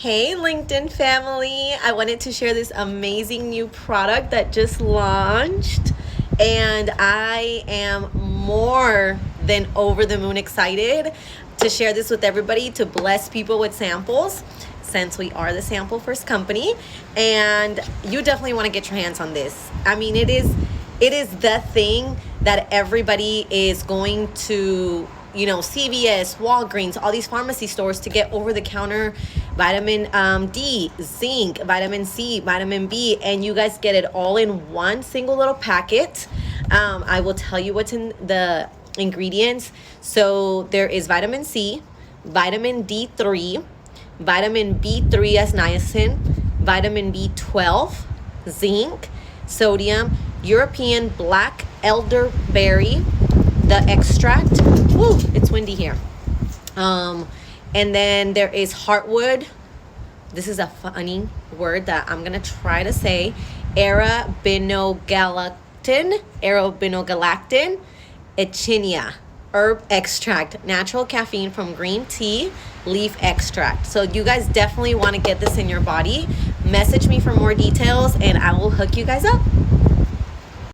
Hey LinkedIn family, I wanted to share this amazing new product that just launched, and I am more than over the moon excited to share this with everybody, to bless people with samples, since we are the sample first company. And you definitely want to get your hands on this. I mean, it is the thing that everybody is going to, CVS, Walgreens, all these pharmacy stores to get over-the-counter vitamin D, zinc, vitamin C, vitamin B, and you guys get it all in one single little packet. I will tell you what's in the ingredients. So there is vitamin C, vitamin D3, vitamin B3 as niacin, vitamin B12, zinc, sodium, European black elderberry, the extract. Woo, it's windy here. And then there is heartwood. This is a funny word that I'm gonna try to say. Arabinogalactin, echinacea, herb extract, natural caffeine from green tea, leaf extract. So you guys definitely want to get this in your body. Message me for more details and I will hook you guys up.